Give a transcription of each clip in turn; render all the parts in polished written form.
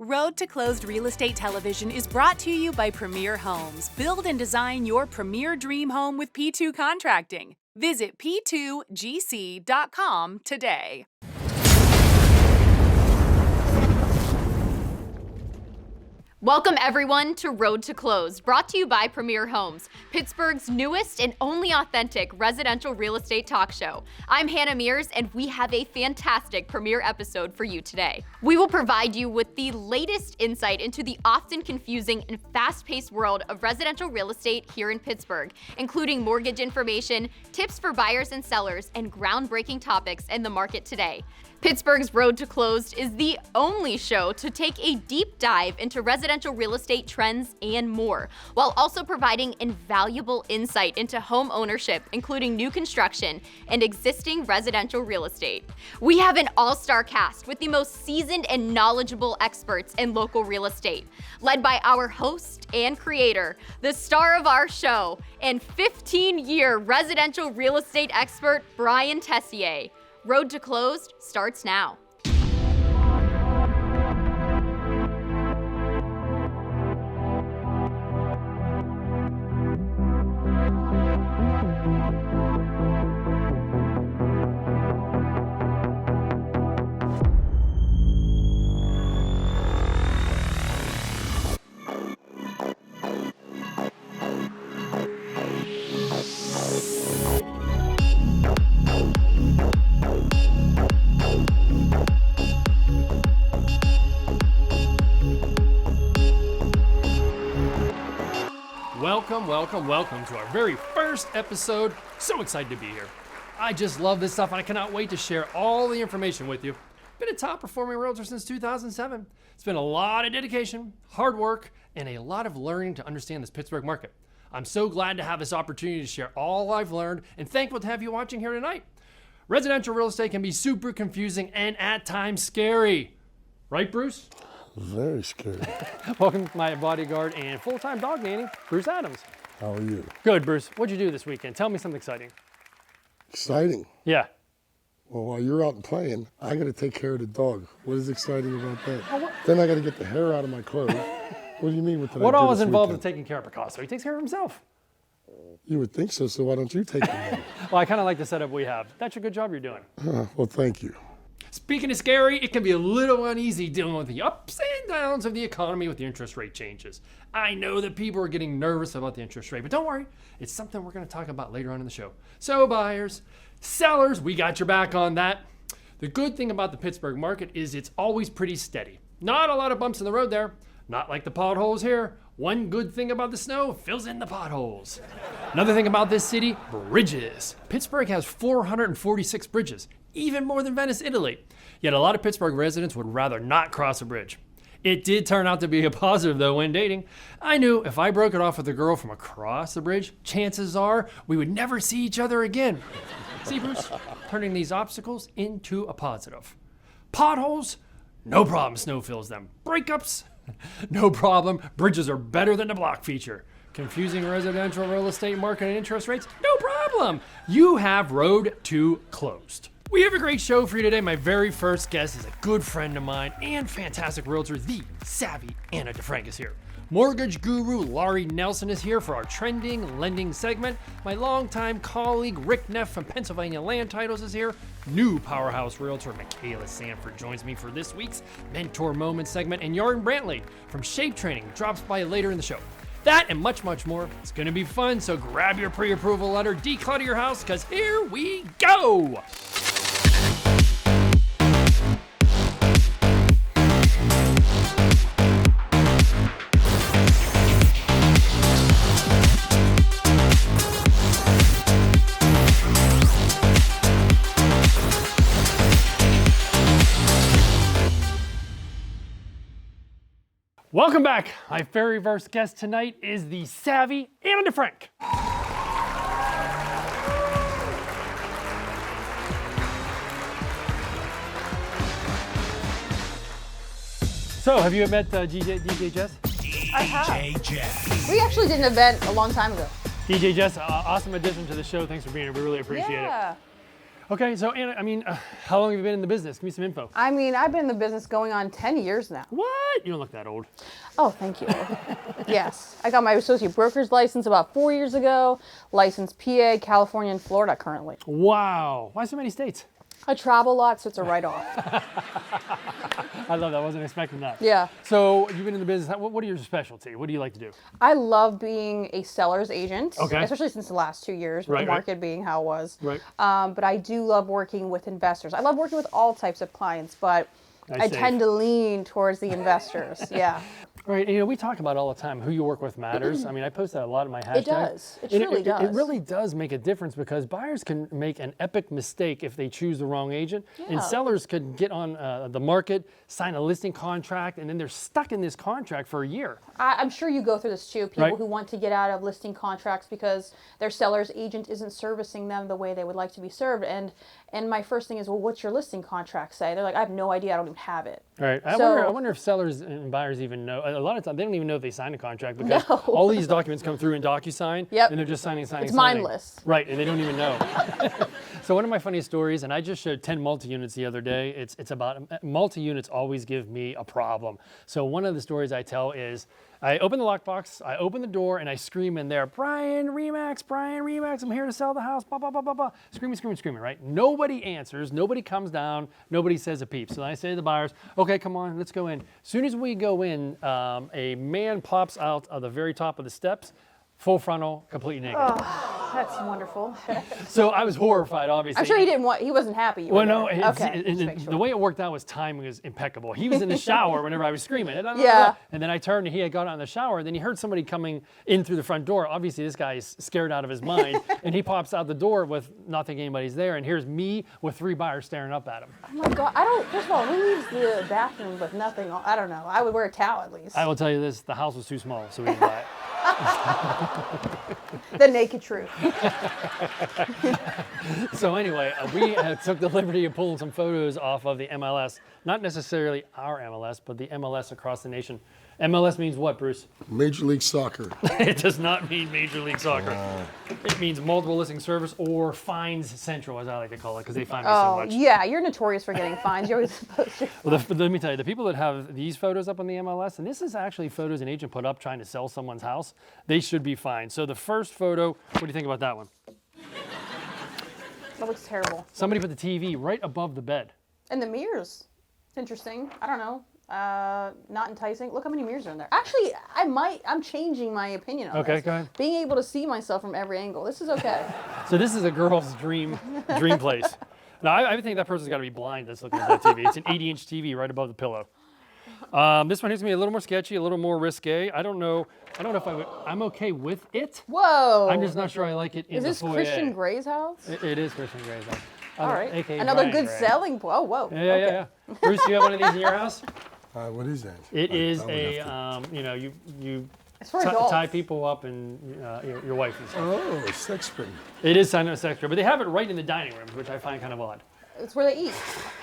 Road to Closed Real Estate Television is brought to you by Premier Homes. Build and design your premier dream home with P2 Contracting. Visit p2gc.com today. Welcome everyone to Road to Closed, brought to you by Premier Homes, Pittsburgh's newest and only authentic residential real estate talk show. I'm Hannah Mears, and we have a fantastic premiere episode for you today. We will provide you with the latest insight into the often confusing and fast-paced world of residential real estate here in Pittsburgh, including mortgage information, tips for buyers and sellers, and groundbreaking topics in the market today. Pittsburgh's Road to Closed is the only show to take a deep dive into residential real estate trends and more, while also providing invaluable insight into home ownership, including new construction and existing residential real estate. We have an all-star cast with the most seasoned and knowledgeable experts in local real estate, led by our host and creator, the star of our show, and 15-year residential real estate expert, Brian Tessier. Road to Closed starts now. Welcome to our very first episode. So excited to be here. I just love this stuff and I cannot wait to share all the information with you. Been a top performing realtor since 2007. It's been a lot of dedication, hard work, and a lot of learning to understand this Pittsburgh market. I'm so glad to have this opportunity to share all I've learned and thankful to have you watching here tonight. Residential real estate can be super confusing and at times scary. Right, Bruce? Very scary. Welcome to my bodyguard and full-time dog nanny, Bruce Adams. How are you? Good, Bruce. What'd you do this weekend? Tell me something exciting. Exciting? Yeah. Well, while you're out and playing, I got to take care of the dog. What is exciting about that? Then I got to get the hair out of my clothes. What do you mean with that? What all is involved with taking care of Picasso? He takes care of himself. You would think so, so why don't you take him? Well, I kind of like the setup we have. That's a good job you're doing. Well, thank you. Speaking of scary, it can be a little uneasy dealing with the ups and downs of the economy with the interest rate changes. I know that people are getting nervous about the interest rate, but don't worry, it's something we're going to talk about later on in the show. So buyers, sellers, we got your back on that. The good thing about the Pittsburgh market is it's always pretty steady. Not a lot of bumps in the road there, not like the potholes here. One good thing about the snow fills in the potholes. Another thing about this city, bridges. Pittsburgh has 446 bridges, even more than Venice, Italy. Yet a lot of Pittsburgh residents would rather not cross a bridge. It did turn out to be a positive though when dating. I knew if I broke it off with a girl from across the bridge, chances are we would never see each other again. See, Bruce, turning these obstacles into a positive. Potholes, no problem, snow fills them. Breakups, no problem, bridges are better than the block feature. Confusing residential real estate market and interest rates, no problem. You have Road to Closed. We have a great show for you today. My very first guest is a good friend of mine and fantastic realtor, the savvy Anna DeFrank is here. Mortgage guru Laurie Nelson is here for our trending lending segment. My longtime colleague Rick Neff from Pennsylvania Land Titles is here. New powerhouse realtor Michaela Sanford joins me for this week's Mentor Moment segment. And Yarn Brantley from Shape Training drops by later in the show. That and much, much more. It's going to be fun, so grab your pre-approval letter, declutter your house, because here we go. Welcome back. My very first guest tonight is the savvy Anna DeFrank. So, have you met DJ Jess? I have. DJ Jess. We actually did an event a long time ago. DJ Jess, awesome addition to the show. Thanks for being here. We really appreciate it. Okay, so Anna, I mean, how long have you been in the business? Give me some info. I mean, I've been in the business going on 10 years now. What? You don't look that old. Oh, thank you. Yes. I got my associate broker's license about 4 years ago, licensed PA, California, and Florida currently. Wow. Why so many states? I travel a lot, so it's a write-off. I love that. I wasn't expecting that. Yeah. So you've been in the business. What are your specialty? What do you like to do? I love being a seller's agent, Okay. especially since the last 2 years, with Right, the right. market being how it was. Right. But I do love working with investors. I love working with all types of clients, but I Safe. tend to lean towards the investors. Yeah. Right, and, we talk about all the time, who you work with matters. I mean, I post that a lot in my hashtags. It does. It And truly It does. really does make a difference because buyers can make an epic mistake if they choose the wrong agent, and Yeah. sellers could get on the market, sign a listing contract, and then they're stuck in this contract for a year. I'm sure you go through this too. People Right. who want to get out of listing contracts because their seller's agent isn't servicing them the way they would like to be served. And my first thing is, well, what's your listing contract say? They're like, I have no idea. I don't even have it. Right. I So- wonder if sellers and buyers even know. A lot of times they don't even know if they signed a contract because No. all these documents come through in DocuSign, Yep. and they're just signing. It's signing. mindless. Right, and they don't even know. So one of my funniest stories, and I just showed 10 multi-units the other day. It's about multi-units always give me a problem. So one of the stories I tell is I open the lockbox, I open the door, and I scream in there, Brian Remax, I'm here to sell the house, blah, blah, blah, blah, blah. Screaming, right? Nobody answers, nobody comes down, nobody says a peep. So I say to the buyers, okay, come on, let's go in. As soon as we go in, a man pops out of the very top of the steps, full frontal, completely naked. That's wonderful. So I was horrified, obviously. I'm sure he wasn't happy. You Well, were no, there. it's, Okay. Just the make sure. way it worked out was timing was impeccable. He was in the shower whenever I was screaming. Yeah. And then I turned and he had got out in the shower. And then he heard somebody coming in through the front door. Obviously, this guy is scared out of his mind. And he pops out the door with not thinking anybody's there. And here's me with 3 buyers staring up at him. Oh my God. First of all, who leaves the bathroom with nothing on? I don't know. I would wear a towel at least. I will tell you this, the house was too small, so we didn't buy it. The naked truth. So anyway, we took the liberty of pulling some photos off of the MLS. Not necessarily our MLS, but the MLS across the nation. MLS means what, Bruce? Major League Soccer. It does not mean Major League Soccer. It means multiple listing service or fines central, as I like to call it, because they find me so Oh, much. yeah. You're notorious for getting fines. You're always supposed to. Well, let me tell you, the people that have these photos up on the MLS, and this is actually photos an agent put up trying to sell someone's house, they should be fined. So the first photo, what do you think about that one? That looks terrible. Somebody put the TV right above the bed. And the mirrors. It's interesting. I don't know. Not enticing. Look how many mirrors are in there. Actually, I'm changing my opinion on Okay, this. go ahead. Being able to see myself from every angle. This is okay. So this is a girl's dream place. Now, I think that person's got to be blind that's looking at that TV. It's an 80-inch TV right above the pillow. This one here's going to be a little more sketchy, a little more risque. I don't know if I'm okay with it. Whoa. I'm just not sure I like it in Is the this foyer. Christian Gray's house? It is Christian Gray's house. All right. AKA Another Brian good Gray. selling point. Oh, whoa. Yeah. Bruce, do you have one of these in your house? What is that? It is I would a, have to- you It's for adults. tie people up and your wife and stuff. Oh, sex spring. It is signed up extra, but they have it right in the dining room, which I find kind of odd. It's where they eat.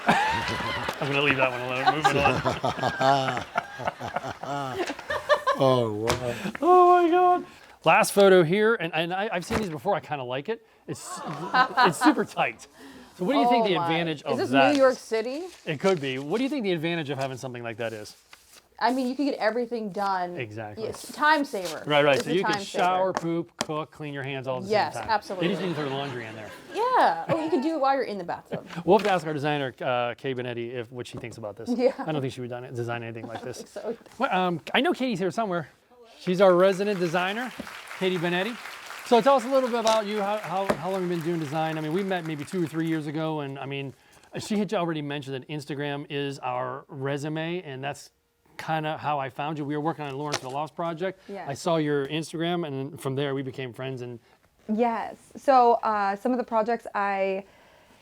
I'm going to leave that one alone. Moving on. Oh, wow. Oh my God. Last photo here, and I've seen these before. I kind of like it. It's super tight. So what do you think the Oh my. advantage of Is this that New York City? It could be. What do you think the advantage of having something like that is? I mean, you could get everything done. Exactly. Yes, time saver. Right. It's So a you can time saver. shower, poop, cook, clean your hands all at the Yes, same time. absolutely. They just need to throw laundry in there. Yeah. Oh, you can do it while you're in the bathtub. We'll have to ask our designer, Kay Benetti, what she thinks about this. Yeah. I don't think she would design anything like this. So Well, I know Katie's here somewhere. She's our resident designer, Katie Benetti. So tell us a little bit about you. How long have you been doing design? I mean, we met maybe 2 or 3 years ago, and I mean, she had already mentioned that Instagram is our resume, and that's kind of how I found you. We were working on a Lawrenceville Loft project. Yes. I saw your Instagram, and from there we became friends. And Yes. So some of the projects I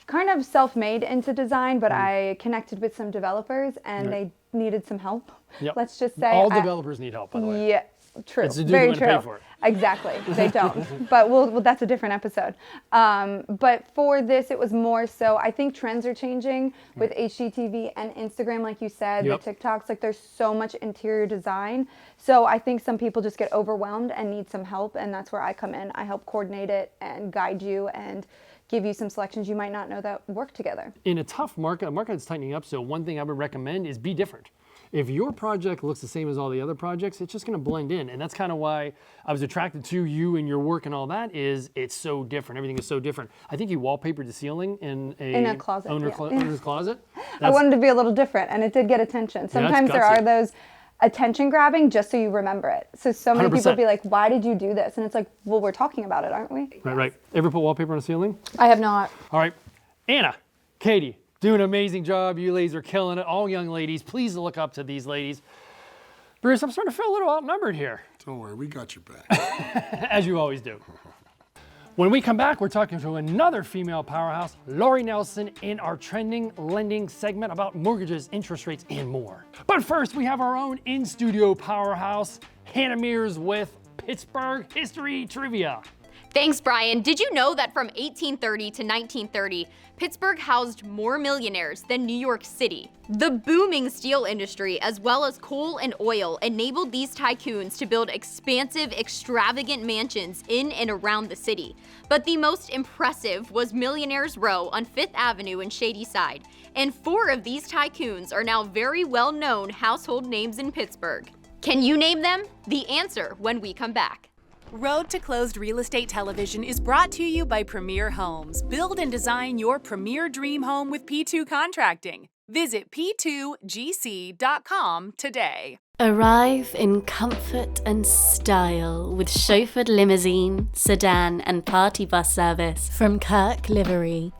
kind of self-made into design, but I connected with some developers and Right. they needed some help. Yep. Let's just say all developers need help, by the way. Yeah, true. It's the dude Very who true. wouldn't pay for it. Exactly. They don't. But well, that's a different episode. But for this, it was more so. I think trends are changing with HGTV and Instagram, like you said, Yep. the TikToks. Like there's so much interior design. So I think some people just get overwhelmed and need some help, and that's where I come in. I help coordinate it and guide you and give you some selections you might not know that work together. In a tough market, a market that's tightening up, so one thing I would recommend is be different. If your project looks the same as all the other projects, it's just going to blend in. And that's kind of why I was attracted to you and your work and all that is it's so different. Everything is so different. I think you wallpapered the ceiling in a closet, owner's closet. I wanted to be a little different, and it did get attention. Sometimes there are those attention grabbing just so you remember it. So many 100%. people be like, why did you do this? And it's like, well, we're talking about it, aren't we? Right. Ever put wallpaper on the ceiling? I have not. All right. Anna, Katie, doing an amazing job. You ladies are killing it. All young ladies, please look up to these ladies. Bruce, I'm starting to feel a little outnumbered here. Don't worry, we got your back. As you always do. When we come back, we're talking to another female powerhouse, Lori Nelson, in our Trending Lending segment about mortgages, interest rates, and more. But first, we have our own in-studio powerhouse, Hannah Mears with Pittsburgh History Trivia. Thanks, Brian. Did you know that from 1830 to 1930, Pittsburgh housed more millionaires than New York City? The booming steel industry, as well as coal and oil, enabled these tycoons to build expansive, extravagant mansions in and around the city. But the most impressive was Millionaires Row on 5th Avenue in Shadyside. And 4 of these tycoons are now very well-known household names in Pittsburgh. Can you name them? The answer when we come back. Road to Closed Real Estate Television is brought to you by Premier Homes. Build and design your premier dream home with P2 Contracting. Visit p2gc.com today. Arrive in comfort and style with chauffeured limousine, sedan, and party bus service from Kirk Livery.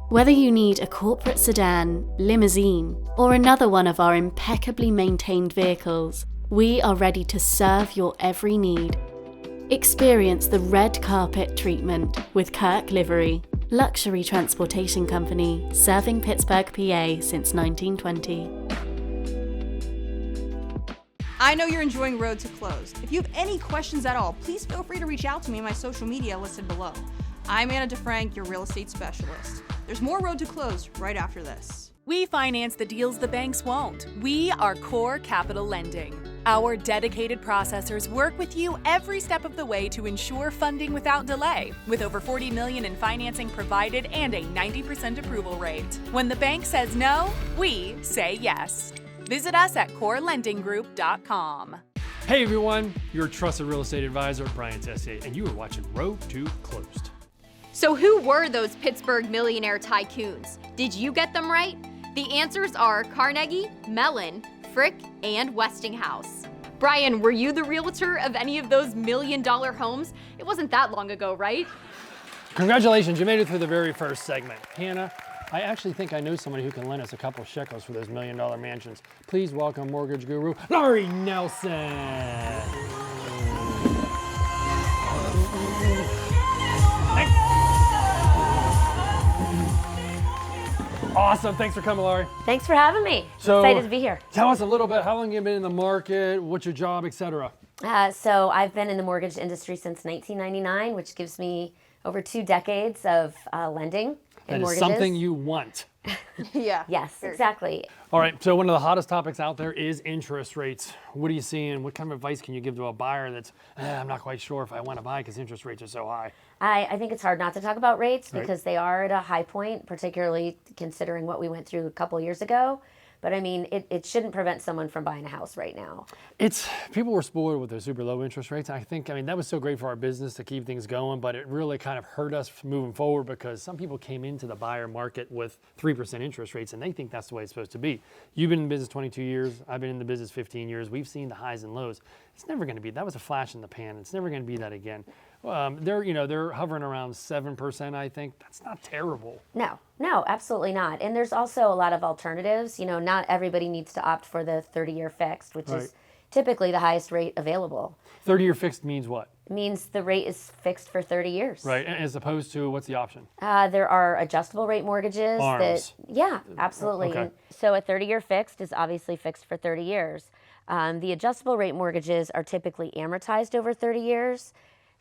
Whether you need a corporate sedan, limousine, or another one of our impeccably maintained vehicles, we are ready to serve your every need. Experience the red carpet treatment with Kirk Livery, luxury transportation company serving Pittsburgh, PA since 1920. I know you're enjoying Road to Closed. If you have any questions at all, please feel free to reach out to me on my social media listed below. I'm Anna DeFrank, your real estate specialist. There's more Road to Closed right after this. We finance the deals the banks won't. We are Core Capital Lending. Our dedicated processors work with you every step of the way to ensure funding without delay, with over $40 million in financing provided and a 90% approval rate. When the bank says no, we say yes. Visit us at corelendinggroup.com. Hey everyone, your trusted real estate advisor, Brian Tessier, and you are watching Road to Closed. So who were those Pittsburgh millionaire tycoons? Did you get them right? The answers are Carnegie, Mellon, Frick, and Westinghouse. Brian, were you the realtor of any of those $1 million homes? It wasn't that long ago, right? Congratulations, you made it through the very first segment. Hannah, I actually think I know somebody who can lend us a couple of shekels for those $1 million mansions. Please welcome mortgage guru, Lori Nelson. Awesome, thanks for coming, Lori. Thanks for having me. So, excited to be here. Tell us a little bit, how long you've been in the market, what's your job, etc. So I've been in the mortgage industry since 1999, which gives me over 2 decades of lending in mortgages. That is something you want. Yeah. Yes, exactly. All right, so one of the hottest topics out there is interest rates. What are you seeing? What kind of advice can you give to a buyer that's, I'm not quite sure if I want to buy because interest rates are so high? I think it's hard not to talk about rates Right. because they are at a high point, particularly considering what we went through a couple years ago. But I mean, it shouldn't prevent someone from buying a house right now. People were spoiled with those super low interest rates. I mean, that was so great for our business to keep things going, but it really kind of hurt us moving forward because some people came into the buyer market with 3% interest rates and they think that's the way it's supposed to be. You've been in business 22 years. I've been in the business 15 years. We've seen the highs and lows. It's never going to be, that was a flash in the pan. It's never going to be that again. They're hovering around 7%, I think. That's not terrible. No, absolutely not. And there's also a lot of alternatives. Not everybody needs to opt for the 30-year fixed, which Right. is typically the highest rate available. 30-year fixed means what? It means the rate is fixed for 30 years. Right, as opposed to, what's the option? There are adjustable rate mortgages. ARMs. Yeah, absolutely. Okay. And so a 30-year fixed is obviously fixed for 30 years. The adjustable rate mortgages are typically amortized over 30 years.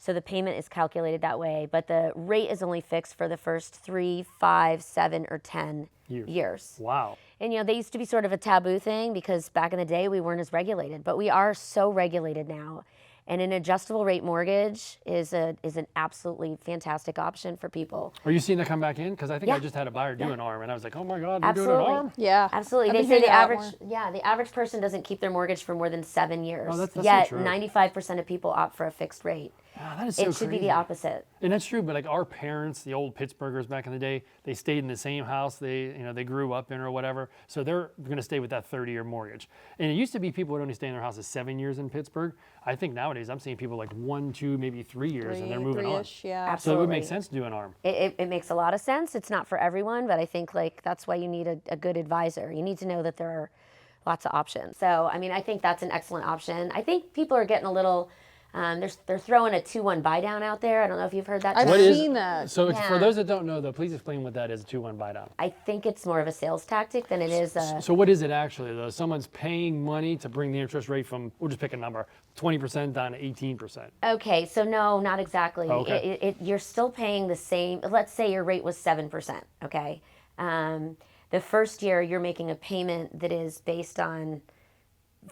So the payment is calculated that way, but the rate is only fixed for the first 3, 5, 7, or 10 years. Wow. And they used to be sort of a taboo thing because back in the day we weren't as regulated, but we are so regulated now. And an adjustable rate mortgage is an absolutely fantastic option for people. Are you seeing that come back in? Because I think I Yeah. just had a buyer do an ARM, and I was like, oh my God, they're Absolutely. doing an ARM? Yeah. Absolutely. I've They been say hearing the a lot average, the average person doesn't keep their mortgage for more than 7 years. Oh, that's so Yet true. 95% of people opt for a fixed rate. Wow, that is so It should be crazy. the opposite. And that's true, but like our parents, the old Pittsburghers back in the day, they stayed in the same house they grew up in or whatever. So they're going to stay with that 30-year mortgage. And it used to be people would only stay in their houses 7 years in Pittsburgh. I think nowadays I'm seeing people like 1, 2, maybe 3 years, and they're moving on. Three-ish, yeah. So it Absolutely. would make sense to do an ARM. It makes a lot of sense. It's not for everyone, but I think like that's why you need a good advisor. You need to know that there are lots of options. So, I mean, I think that's an excellent option. I think people are getting a little, they're throwing a 2-1 buy down out there. I don't know if you've heard that. I've term. seen that. So Yeah. for those that don't know, though, please explain what that is, a 2-1 buy down. I think it's more of a sales tactic than it is a. So what is it actually, though? Someone's paying money to bring the interest rate from, we'll just pick a number, 20% down to 18%. Okay, so no, not exactly. Okay. You're still paying the same. Let's say your rate was 7%. Okay, the first year you're making a payment that is based on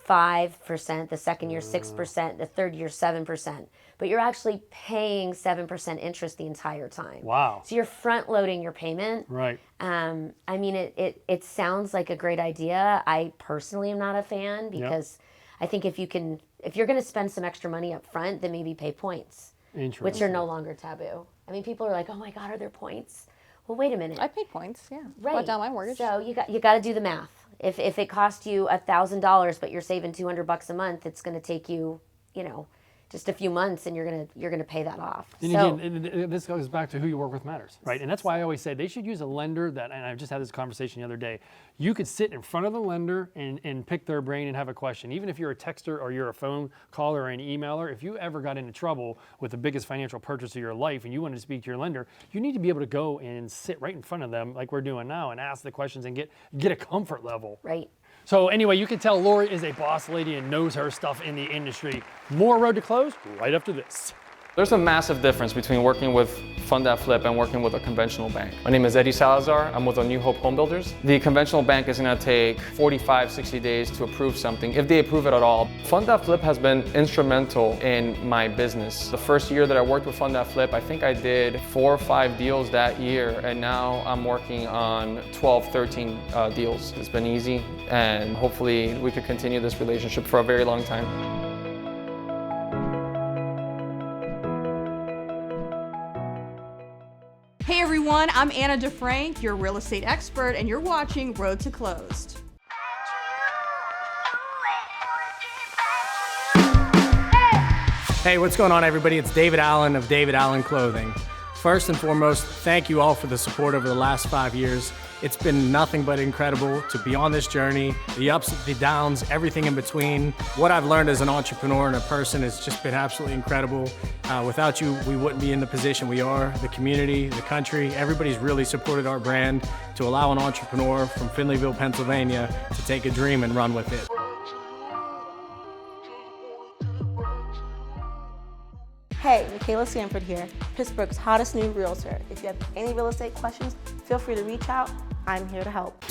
5%. The second year 6%. The third year 7%. But you're actually paying 7% interest the entire time. Wow. So you're front loading your payment. Right. I mean, it sounds like a great idea. I personally am not a fan because I think if you're going to spend some extra money up front, then maybe pay points, Interesting. which are no longer taboo. I mean, people are like, oh my God, are there points? Well, wait a minute. I paid points, yeah. Right. Brought down my mortgage. So you got to do the math. If it cost you $1,000, but you're saving $200 a month, it's going to take you, just a few months, and you're gonna pay that off. And So again, this goes back to who you work with matters, right? And that's why I always say they should use a lender that, and I just had this conversation the other day, you could sit in front of the lender and pick their brain and have a question. Even if you're a texter or you're a phone caller or an emailer, if you ever got into trouble with the biggest financial purchase of your life and you wanted to speak to your lender, you need to be able to go and sit right in front of them like we're doing now and ask the questions and get a comfort level. right. So anyway, you can tell Lori is a boss lady and knows her stuff in the industry. More Road to Close right after this. There's a massive difference between working with Fund that Flip and working with a conventional bank. My name is Eddie Salazar. I'm with New Hope Home Builders. The conventional bank is going to take 45, 60 days to approve something, if they approve it at all. Fund that Flip has been instrumental in my business. The first year that I worked with Fund that Flip, I think I did 4 or 5 deals that year, and now I'm working on 12, 13 deals. It's been easy, and hopefully we could continue this relationship for a very long time. Hey everyone, I'm Anna DeFrank, your real estate expert, and you're watching Road to Closed. Hey, what's going on, everybody? It's David Allen of David Allen Clothing. First and foremost, thank you all for the support over the last 5 years. It's been nothing but incredible to be on this journey, the ups, the downs, everything in between. What I've learned as an entrepreneur and a person has just been absolutely incredible. Without you, we wouldn't be in the position we are. The community, the country, everybody's really supported our brand to allow an entrepreneur from Finleyville, Pennsylvania to take a dream and run with it. Hey, Michaela Sanford here, Pittsburgh's hottest new realtor. If you have any real estate questions, feel free to reach out. I'm here to help.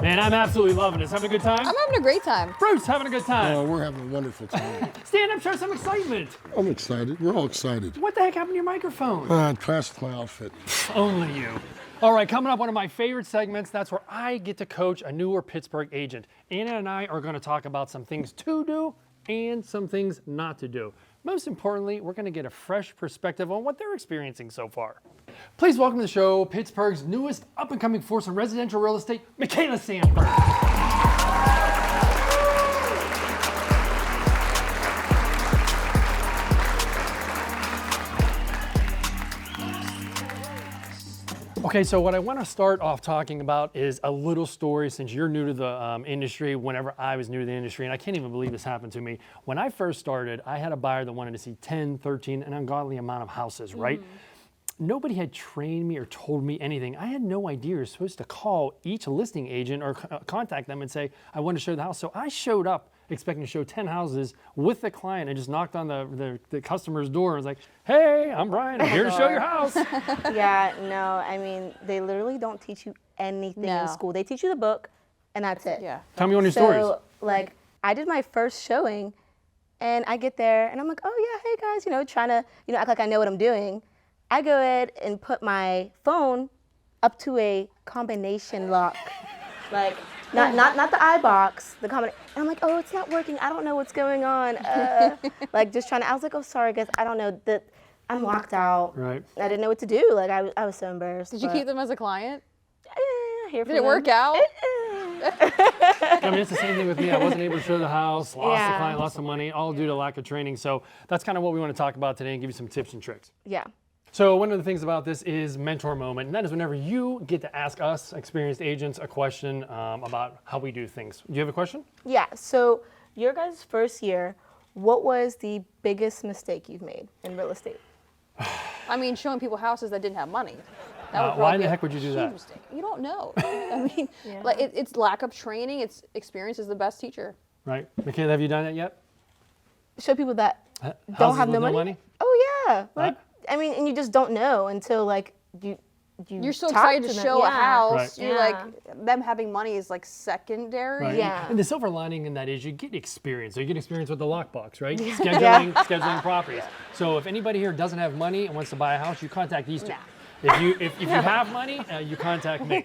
Man, I'm absolutely loving this. Having a good time? I'm having a great time. Bruce, having a good time. Oh, we're having a wonderful time. Stand up, show some excitement. I'm excited. We're all excited. What the heck happened to your microphone? It crashed my outfit. Only you. All right, coming up, one of my favorite segments. That's where I get to coach a newer Pittsburgh agent. Anna and I are going to talk about some things to do and some things not to do. Most importantly, we're going to get a fresh perspective on what they're experiencing so far. Please welcome to the show Pittsburgh's newest up-and-coming force in residential real estate, Michaela Sanford. Okay, so what I want to start off talking about is a little story since you're new to the industry, whenever I was new to the industry, and I can't even believe this happened to me. When I first started, I had a buyer that wanted to see 10, 13, an ungodly amount of houses, right? Nobody had trained me or told me anything. I had no idea you're supposed to call each listing agent or contact them and say, I want to show the house. So I showed up expecting to show 10 houses with the client and just knocked on the customer's door and was like, hey, I'm Brian, I'm here to show your house. Yeah, no, I mean, they literally don't teach you anything in school. They teach you the book, and that's it. Yeah. Tell me one of your stories. So, like, I did my first showing, and I get there, and I'm like, oh, yeah, hey, guys, trying to, act like I know what I'm doing. I go ahead and put my phone up to a combination lock. Like, not the iBox, the combination. And I'm like, oh, it's not working. I don't know what's going on. Like, just trying to, I was like, oh, sorry, guys, I don't know. I'm locked out. Right. I didn't know what to do. Like, I was so embarrassed. Did you keep them as a client? Did it work out? I mean, it's the same thing with me. I wasn't able to show the house, lost the client, lost some money, all due to lack of training. So that's kind of what we want to talk about today and give you some tips and tricks. Yeah. So one of the things about this is mentor moment, and that is whenever you get to ask us, experienced agents, a question about how we do things. Do you have a question? Yeah, so your guys' first year, what was the biggest mistake you've made in real estate? I mean, showing people houses that didn't have money. Why in the heck would you do that? Mistake. You don't know. I mean, like it's lack of training. It's experience is the best teacher. Right. Michaela, have you done it yet? Show people that don't Houses have with no money? Oh, yeah. Like, I mean, and you just don't know until, like, you're so excited to show a house. Right. You're like, them having money is like secondary. Right. Yeah. And the silver lining in that is you get experience. So you get experience with the lockbox, right? Scheduling properties. So if anybody here doesn't have money and wants to buy a house, you contact these two. If you have money, you contact me.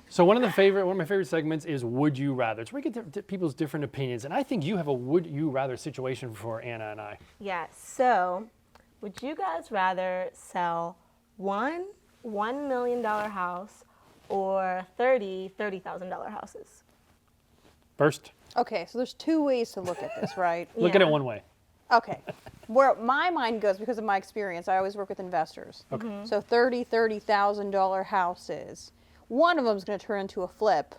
So one of my favorite segments is Would You Rather. It's where we get people's different opinions. And I think you have a Would You Rather situation for Anna and I. Yeah, so would you guys rather sell $1 million house or $30,000 houses? First. Okay, so there's two ways to look at this, right? Look at it one way. Okay. Where my mind goes, because of my experience, I always work with investors. Okay. So $30,000 houses. One of them is going to turn into a flip,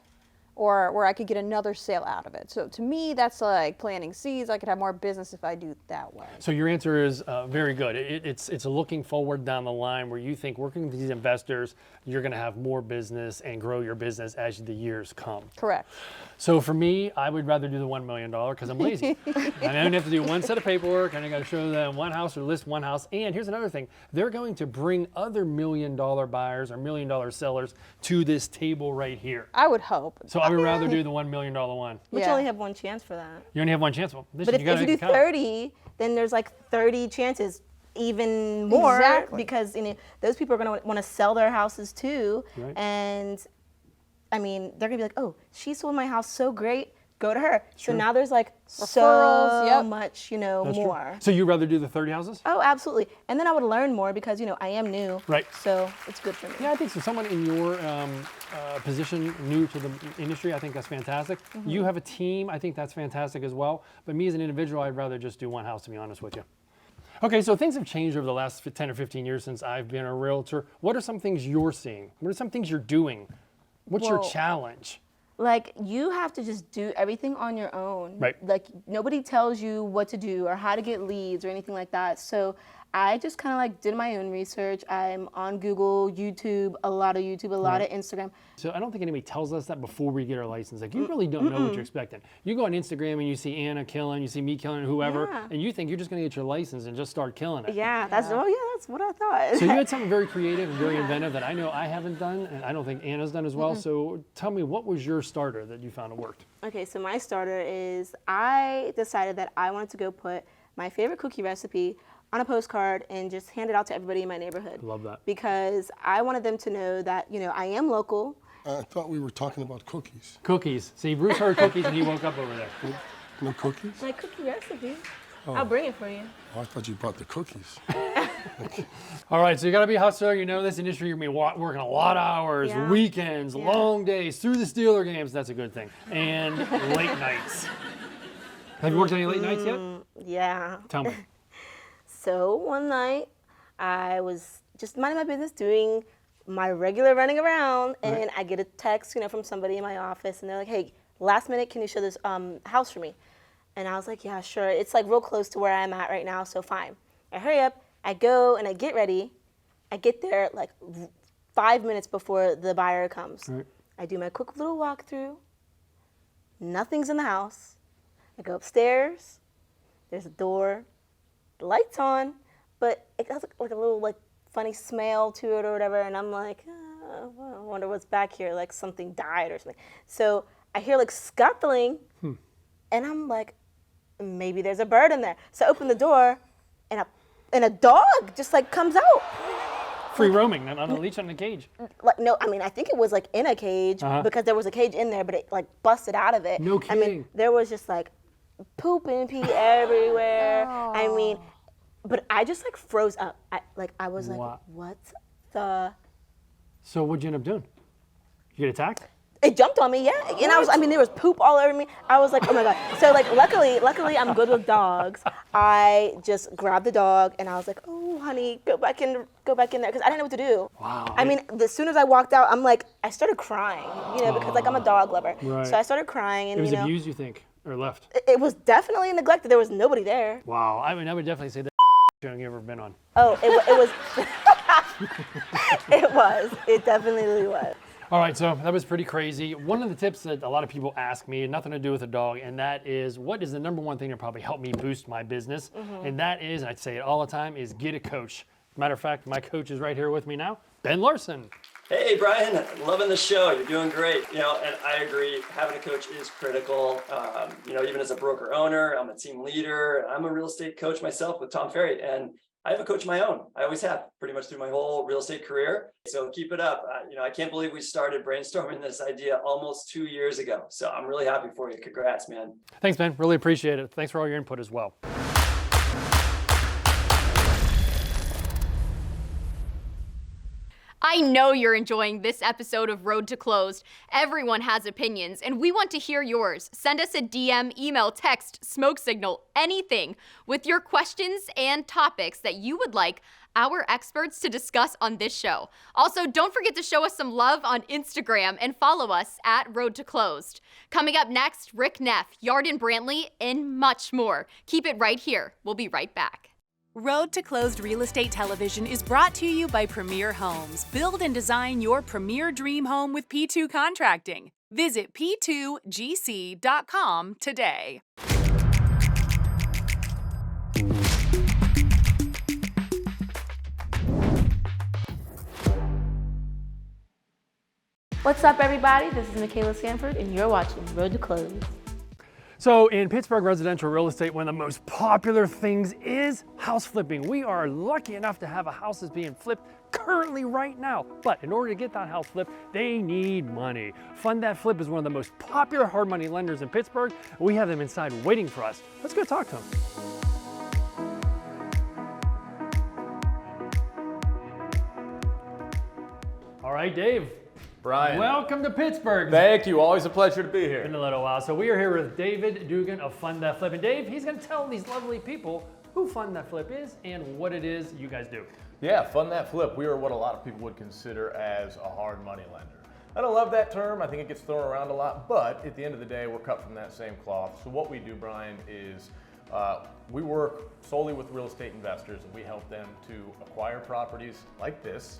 or where I could get another sale out of it. So to me, that's like planting seeds. I could have more business if I do it that way. So your answer is very good. It's looking forward down the line where you think working with these investors, you're going to have more business and grow your business as the years come. Correct. So for me, I would rather do the $1 million because I'm lazy. I don't have to do one set of paperwork, and I got to show them one house or list one house. And here's another thing. They're going to bring other $1 million buyers or $1 million sellers to this table right here. I would hope. So I would rather do the $1 million one. But you only have one chance for that. You only have one chance. Well, but if you do 30, then there's like 30 chances, even more, because those people are going to want to sell their houses too. Right. And I mean, they're going to be like, oh, she sold my house so great, go to her. So now there's like referrals, so much, That's more. True. So you'd rather do the 30 houses? Oh, absolutely. And then I would learn more because, I am new. Right. So it's good for me. Yeah, I think so. Someone in your position, new to the industry, I think that's fantastic. Mm-hmm. You have a team, I think that's fantastic as well. But me as an individual, I'd rather just do one house, to be honest with you. Okay, so things have changed over the last 10 or 15 years since I've been a realtor. What are some things you're seeing? What are some things you're doing? What's your challenge? Like, you have to just do everything on your own. Right. Like, nobody tells you what to do or how to get leads or anything like that. So I just kind of like did my own research. I'm on Google, YouTube, a lot of Instagram. So I don't think anybody tells us that before we get our license. Like, you really don't know what you're expecting. You go on Instagram and you see Anna killing, you see me killing, whoever, and you think you're just going to get your license and just start killing it. Yeah, that's what I thought. So you had something very creative and very inventive that I know I haven't done, and I don't think Anna's done as well. So tell me, what was your starter that you found it worked? Okay, so my starter is I decided that I wanted to go put my favorite cookie recipe on a postcard and just hand it out to everybody in my neighborhood. Love that. Because I wanted them to know that, I am local. I thought we were talking about cookies. Cookies. See, Bruce heard cookies and he woke up over there. No cookies? My cookie recipe. Oh. I'll bring it for you. Oh, I thought you brought the cookies. All right, so you got to be a hustler. This industry, you're going to be working a lot of hours, weekends, long days, through the Steeler games. That's a good thing. And late nights. Have you worked any late nights yet? Yeah. Tell me. So one night, I was just minding my business, doing my regular running around, and I get a text, from somebody in my office, and they're like, "Hey, last minute, can you show this house for me?" And I was like, "Yeah, sure. It's like real close to where I'm at right now, so fine." I hurry up, I go, and I get ready. I get there like 5 minutes before the buyer comes. Right. I do my quick little walkthrough. Nothing's in the house. I go upstairs. There's a door. The light's on, but it has like a little like funny smell to it or whatever. And I'm like, I wonder what's back here. Like something died or something. So I hear like scuttling, and I'm like, maybe there's a bird in there. So I open the door, and a dog just like comes out. Free roaming, not on a leash, on a cage. Like no, I mean I think it was like in a cage because there was a cage in there, but it like busted out of it. No I kidding. mean there was just like poop and pee everywhere. I mean, but I just like froze up. I was like, Wow. what the? So what'd you end up doing? You get attacked? It jumped on me, yeah. And I mean, there was poop all over me. I was like, oh my God. So like, luckily I'm good with dogs. I just grabbed the dog and I was like, oh honey, go back in there, because I didn't know what to do. Wow. I mean, as soon as I walked out, I started crying, because like I'm a dog lover. Right. So I started crying and It was abused, you think, or left? It was definitely neglected. There was nobody there. Wow. I mean, I would definitely say that show you've ever been on. Oh, it was. It was. It definitely was. All right, so that was pretty crazy. One of the tips that a lot of people ask me, nothing to do with a dog, and that is, what is the number one thing that probably helped me boost my business? And that is, and I say it all the time, is get a coach. Matter of fact, my coach is right here with me now, Ben Larson. Hey, Brian, loving the show. You're doing great. And I agree, having a coach is critical. Even as a broker owner, I'm a team leader. I'm a real estate coach myself with Tom Ferry, and I have a coach of my own. I always have, pretty much through my whole real estate career. So keep it up. I can't believe we started brainstorming this idea almost 2 years ago. So I'm really happy for you. Congrats, man. Thanks, Ben. Really appreciate it. Thanks for all your input as well. I know you're enjoying this episode of Road to Closed. Everyone has opinions, and we want to hear yours. Send us a DM, email, text, smoke signal, anything with your questions and topics that you would like our experts to discuss on this show. Also, don't forget to show us some love on Instagram and follow us at Road to Closed. Coming up next, Rick Neff, Yarden Brantley, and much more. Keep it right here. We'll be right back. Road to Closed Real Estate Television is brought to you by Premier Homes. Build and design your premier dream home with P2 Contracting. Visit p2gc.com today. What's up, everybody? This is Michaela Sanford, and you're watching Road to Close. So in Pittsburgh residential real estate, one of the most popular things is house flipping. We are lucky enough to have a house that's being flipped currently right now. But in order to get that house flipped, they need money. Fund That Flip is one of the most popular hard money lenders in Pittsburgh. We have them inside waiting for us. Let's go talk to them. All right, Dave. Brian. Welcome to Pittsburgh. Thank you. Always a pleasure to be here. Been a little while. So we are here with David Dugan of Fund That Flip. And Dave, he's going to tell these lovely people who Fund That Flip is and what it is you guys do. Yeah, Fund That Flip. We are what a lot of people would consider as a hard money lender. I don't love that term. I think it gets thrown around a lot. But at the end of the day, we're cut from that same cloth. So what we do, Brian, is we work solely with real estate investors, and we help them to acquire properties like this,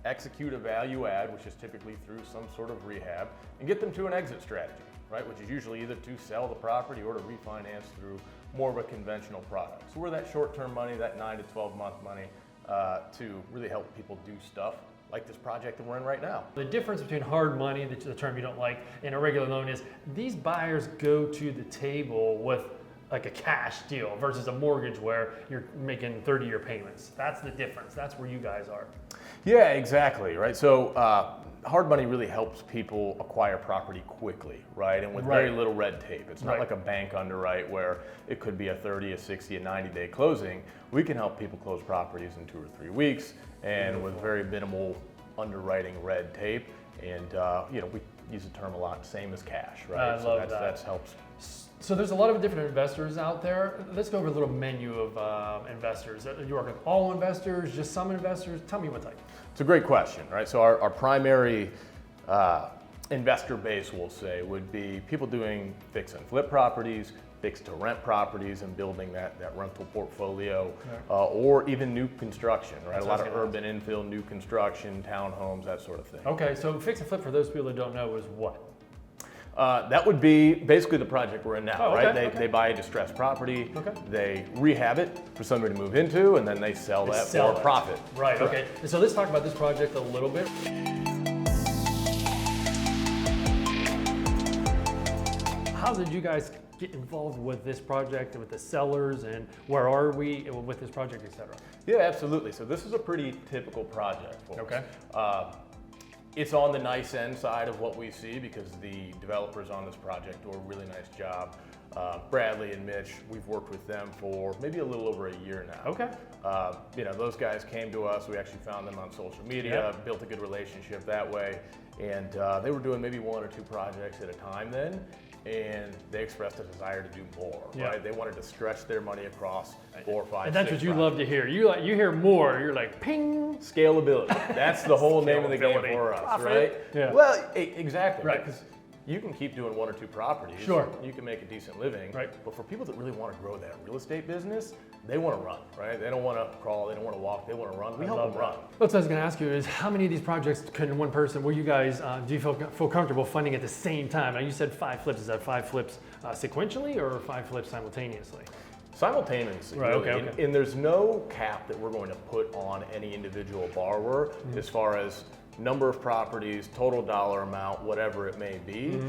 execute a value add, which is typically through some sort of rehab, and get them to an exit strategy, right? Which is usually either to sell the property or to refinance through more of a conventional product. So we're that short-term money, that 9 to 12 month money to really help people do stuff like this project that we're in right now. The difference between hard money, the term you don't like, and a regular loan is these buyers go to the table with like a cash deal versus a mortgage where you're making 30-year payments. That's the difference. That's where you guys are. Yeah, exactly, right? So hard money really helps people acquire property quickly, right? And with very little red tape. It's not like a bank underwrite where it could be a 30, a 60, a 90-day closing. We can help people close properties in 2 or 3 weeks and with very minimal underwriting red tape. And we use the term a lot, same as cash, right? I love that. That helps. So there's a lot of different investors out there. Let's go over a little menu of investors. You work with all investors, just some investors? Tell me what type. It's a great question, right? So our primary investor base, we'll say, would be people doing fix and flip properties, fix to rent properties and building that rental portfolio, or even new construction, right? That's a lot of urban infill, new construction, townhomes, that sort of thing. Okay, so fix and flip for those people that don't know is what? That would be basically the project we're in now, Oh, okay, right? They buy a distressed property, they rehab it for somebody to move into, and then they sell that for profit. Right, okay. So let's talk about this project a little bit. How did you guys get involved with this project, with the sellers, and where are we with this project, et cetera? Yeah, absolutely. So this is a pretty typical project for us. It's on the nice end side of what we see because the developers on this project do a really nice job. Bradley and Mitch, we've worked with them for maybe a little over a year now. Okay. You know, those guys came to us. We actually found them on social media, built a good relationship that way, and they were doing maybe 1 or 2 projects at a time then. And they expressed a desire to do more, right? They wanted to stretch their money across 4 or 5, And that's 6 what you projects. love to hear. You hear more, you're like, ping. Scalability. That's the whole name of the game for us, Profit. right? Yeah. Well, exactly. Right. Because you can keep doing 1 or 2 properties. Sure. You can make a decent living. Right. But for people that really want to grow that real estate business, they want to run, right? They don't want to crawl, they don't want to walk, they want to run. We help them run. What I was going to ask you is, how many of these projects can one person, will you guys, do you feel comfortable funding at the same time? Now you said 5 flips, is that 5 flips sequentially or 5 flips simultaneously? Simultaneously, Right, really. okay. And there's no cap that we're going to put on any individual borrower as far as number of properties, total dollar amount, whatever it may be.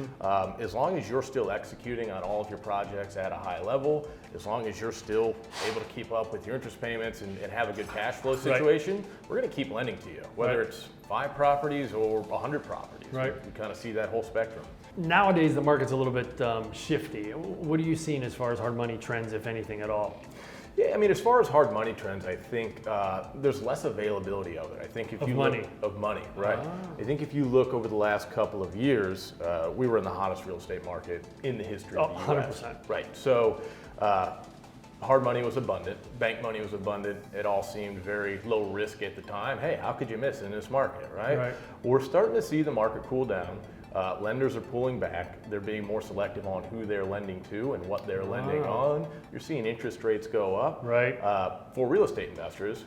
As long as you're still executing on all of your projects at a high level, as long as you're still able to keep up with your interest payments and have a good cash flow situation, we're going to keep lending to you, whether it's 5 properties or 100 properties. Right. We kind of see that whole spectrum. Nowadays, the market's a little bit shifty. What are you seeing as far as hard money trends, if anything at all? Yeah, I mean, as far as hard money trends, I think there's less availability of it. I think if you look of money, right? I think if you look over the last couple of years, we were in the hottest real estate market in the history of the US. 100%. Right. So hard money was abundant, bank money was abundant. It all seemed very low risk at the time. Hey, how could you miss in this market, right? We're starting to see the market cool down. Lenders are pulling back. They're being more selective on who they're lending to and what they're lending on. You're seeing interest rates go up. Right. For real estate investors,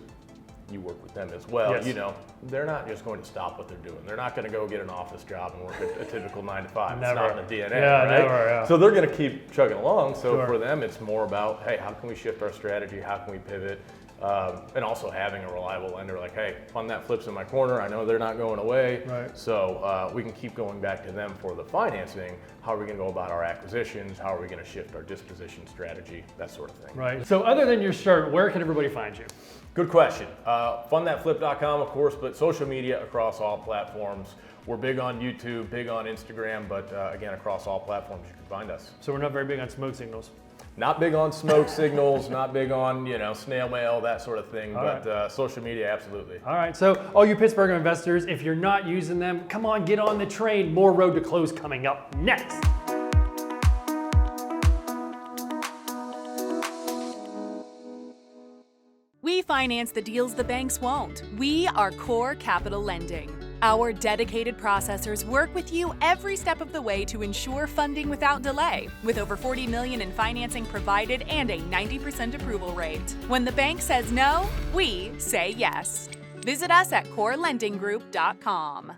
you work with them as well. Yes. You know, they're not just going to stop what they're doing. They're not going to go get an office job and work a typical 9 to 5. Never. It's not in the DNA, Yeah, right? never, yeah. So they're going to keep chugging along. So Sure. for them, it's more about, hey, how can we shift our strategy? How can we pivot? And also having a reliable lender like, hey, fund that flips in my corner. I know they're not going away. Right. So we can keep going back to them for the financing. How are we going to go about our acquisitions? How are we going to shift our disposition strategy? That sort of thing. Right. So other than your shirt, where can everybody find you? Good question. Fundthatflip.com, of course, but social media across all platforms. We're big on YouTube, big on Instagram, but again, across all platforms, you can find us. So we're not very big on smoke signals. Not big on smoke signals, not big on, snail mail, that sort of thing, but social media, absolutely. All right, so all you Pittsburgh investors, if you're not using them, come on, get on the train. More Road to Close coming up next. We finance the deals the banks won't. We are Core Capital Lending. Our dedicated processors work with you every step of the way to ensure funding without delay, with over $40 million in financing provided and a 90% approval rate. When the bank says no, we say yes. Visit us at corelendinggroup.com.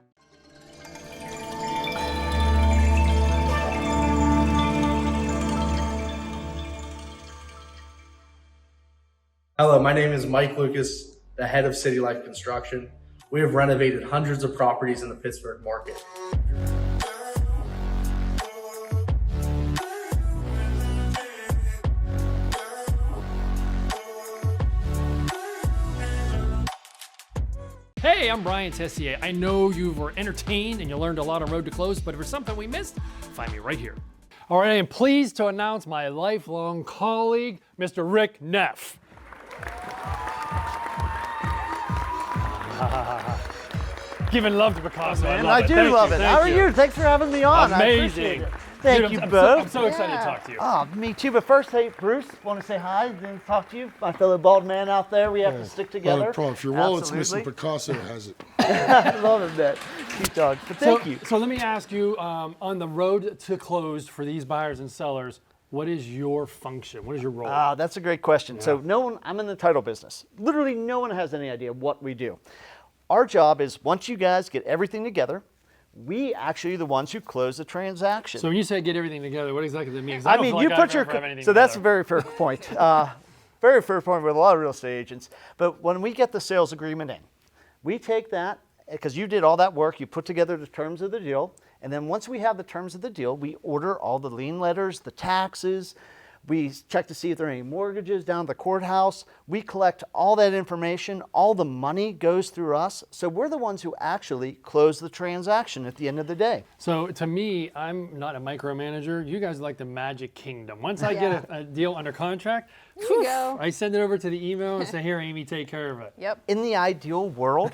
Hello, my name is Mike Lucas, the head of City Life Construction. We have renovated hundreds of properties in the Pittsburgh market. Hey, I'm Brian Tessier. I know you were entertained and you learned a lot on Road to Close, but if there's something we missed, find me right here. All right, I am pleased to announce my lifelong colleague, Mr. Rick Neff. Giving love to Picasso. Man, I do love it. How are you? Thanks for having me on. Amazing. I appreciate it. Thank you both. I'm so excited to talk to you. Oh, me too. But first, hey, Bruce, want to say hi, then talk to you. My fellow bald man out there. We have to stick together. Not a problem. If your wallet's missing, Picasso has it. I love it, man. Cute dogs. But thank you. So let me ask you, on the road to close for these buyers and sellers, what is your function? What is your role? That's a great question. Yeah. So I'm in the title business. Literally no one has any idea what we do. Our job is once you guys get everything together, we actually are the ones who close the transaction. So when you say get everything together, what exactly does that mean? 'Cause I don't mean, feel you like put I've your, ever have anything so that's a together. very fair point. Very fair point with a lot of real estate agents. But when we get the sales agreement in, we take that, because you did all that work, you put together the terms of the deal, and then once we have the terms of the deal, we order all the lien letters, the taxes, we check to see if there are any mortgages down at the courthouse. We collect all that information. All the money goes through us. So we're the ones who actually close the transaction at the end of the day. So to me, I'm not a micromanager. You guys are like the Magic Kingdom. Once I get a deal under contract, There you go. I send it over to the email and say, here, Amy, take care of it. Yep. In the ideal world,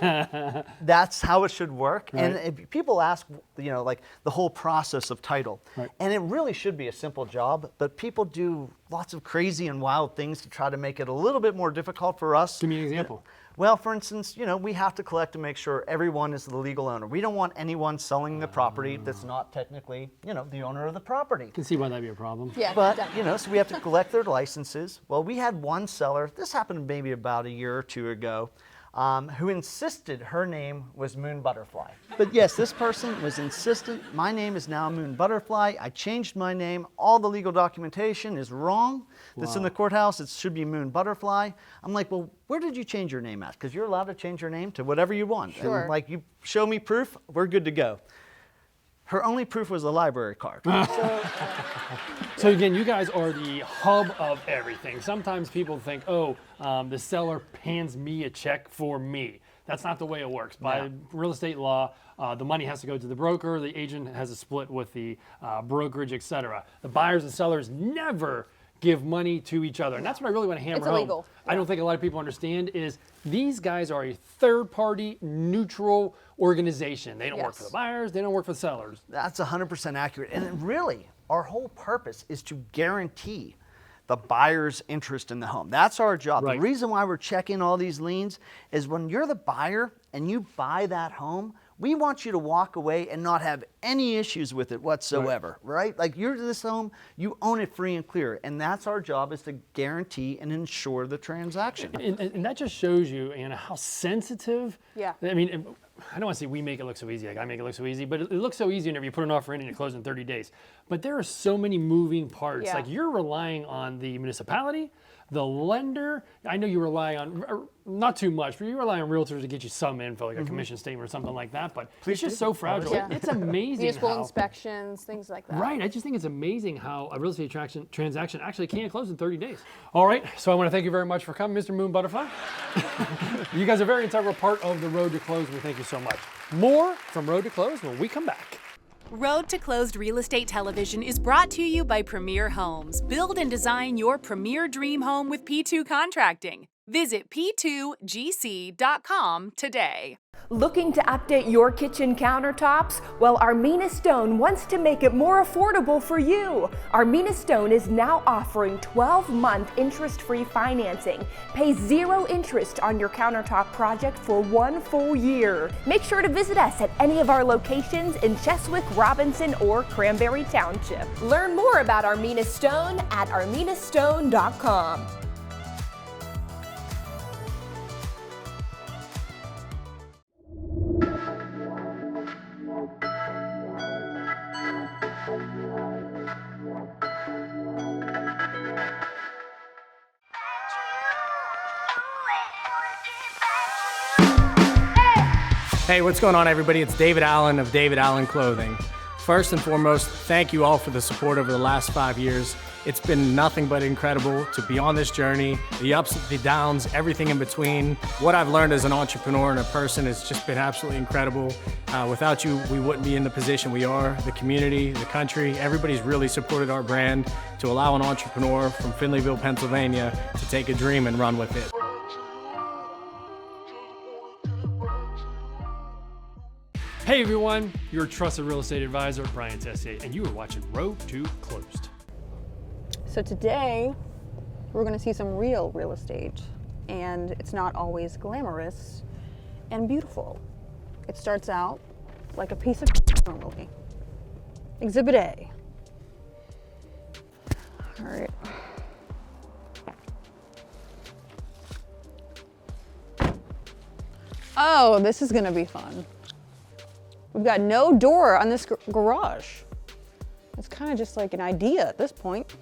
that's how it should work. Right. And if people ask, like the whole process of title. Right. And it really should be a simple job, but people do lots of crazy and wild things to try to make it a little bit more difficult for us. Give me an example. Well, for instance, we have to collect to make sure everyone is the legal owner. We don't want anyone selling the property that's not technically, the owner of the property. I can see why that'd be a problem. Yeah. But, so we have to collect their licenses. Well, we had one seller, this happened maybe about a year or two ago, who insisted her name was Moon Butterfly. But yes, this person was insistent, my name is now Moon Butterfly. I changed my name. All the legal documentation is wrong. That's in the courthouse. It should be Moon Butterfly. I'm like, well, where did you change your name at? Because you're allowed to change your name to whatever you want. Sure. And like, you show me proof, we're good to go. Her only proof was a library card. So again, you guys are the hub of everything. Sometimes people think, the seller hands me a check for me. That's not the way it works. By real estate law, the money has to go to the broker. The agent has a split with the brokerage, etc. The buyers and sellers never give money to each other. And that's what I really want to hammer It's home. illegal. I don't think a lot of people understand is these guys are a third-party, neutral organization. They don't work for the buyers. They don't work for the sellers. That's 100% accurate. And really, our whole purpose is to guarantee the buyer's interest in the home. That's our job. Right. The reason why we're checking all these liens is when you're the buyer and you buy that home, we want you to walk away and not have any issues with it whatsoever, right? Like you're this home, you own it free and clear. And that's our job, is to guarantee and ensure the transaction. And that just shows you, Anna, how sensitive. Yeah. I mean, I don't want to say we make it look so easy, like I make it look so easy, but it looks so easy whenever you put an offer in and you close in 30 days. But there are so many moving parts. Yeah. Like you're relying on the municipality, the lender. I know you rely on, not too much, but you rely on realtors to get you some info, like a commission statement or something like that. But it's just so fragile. Yeah. It's amazing Municipal how. inspections, things like that. Right, I just think it's amazing how a real estate transaction actually can close in 30 days. All right, so I want to thank you very much for coming, Mr. Moon Butterfly. You guys are a very integral part of the Road to Close. We thank you so much. More from Road to Close when we come back. Road to Closed Real Estate Television is brought to you by Premier Homes. Build and design your premier dream home with P2 Contracting. Visit p2gc.com today. Looking to update your kitchen countertops? Well, Armina Stone wants to make it more affordable for you. Armina Stone is now offering 12-month interest-free financing. Pay 0 interest on your countertop project for 1 full year. Make sure to visit us at any of our locations in Cheswick, Robinson, or Cranberry Township. Learn more about Armina Stone at arminastone.com. Hey, what's going on, everybody? It's David Allen of David Allen Clothing. First and foremost, thank you all for the support over the last 5 years. It's been nothing but incredible to be on this journey, the ups, the downs, everything in between. What I've learned as an entrepreneur and a person has just been absolutely incredible. Without you, we wouldn't be in the position we are. The community, the country, everybody's really supported our brand to allow an entrepreneur from Finleyville, Pennsylvania to take a dream and run with it. Hey everyone, your trusted real estate advisor, Brian Tessier, and you are watching Road to Closed. So today, we're going to see some real estate, and it's not always glamorous and beautiful. It starts out like a piece of normally. Exhibit A. All right. Oh, this is going to be fun. We've got no door on this garage. It's kind of just like an idea at this point.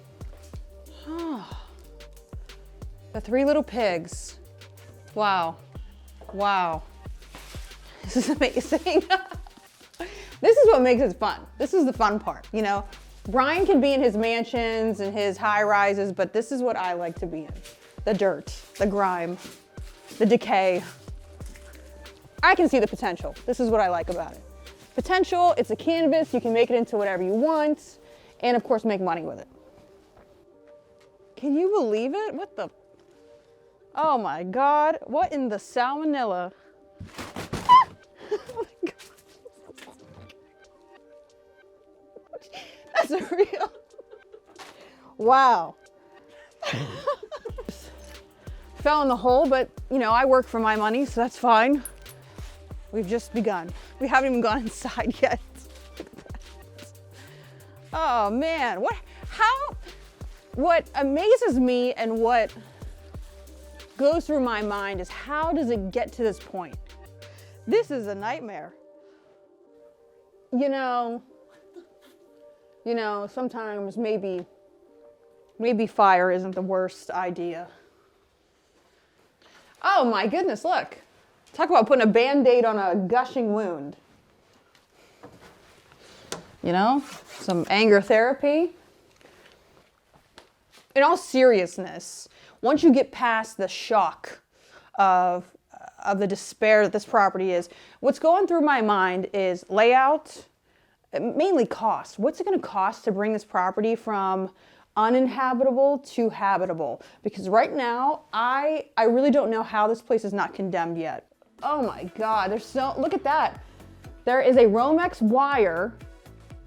The three little pigs. Wow. Wow. This is amazing. This is what makes it fun. This is the fun part, you know? Brian can be in his mansions and his high rises, but this is what I like to be in. The dirt, the grime, the decay. I can see the potential. This is what I like about it. Potential, it's a canvas, you can make it into whatever you want, and of course make money with it. Can you believe it? What the? Oh my God, what in the salmonella? Oh my God. That's a real, wow. Fell in the hole, but you know, I work for my money, so that's fine. We've just begun. We haven't even gone inside yet. Oh man, what amazes me and what goes through my mind is how does it get to this point? This is a nightmare. You know, sometimes maybe fire isn't the worst idea. Oh my goodness, look. Talk about putting a Band-Aid on a gushing wound. You know, some anger therapy. In all seriousness, once you get past the shock of the despair that this property is, what's going through my mind is layout, mainly cost. What's it going to cost to bring this property from uninhabitable to habitable? Because right now, I really don't know how this place is not condemned yet. Oh my God, look at that. There is a Romex wire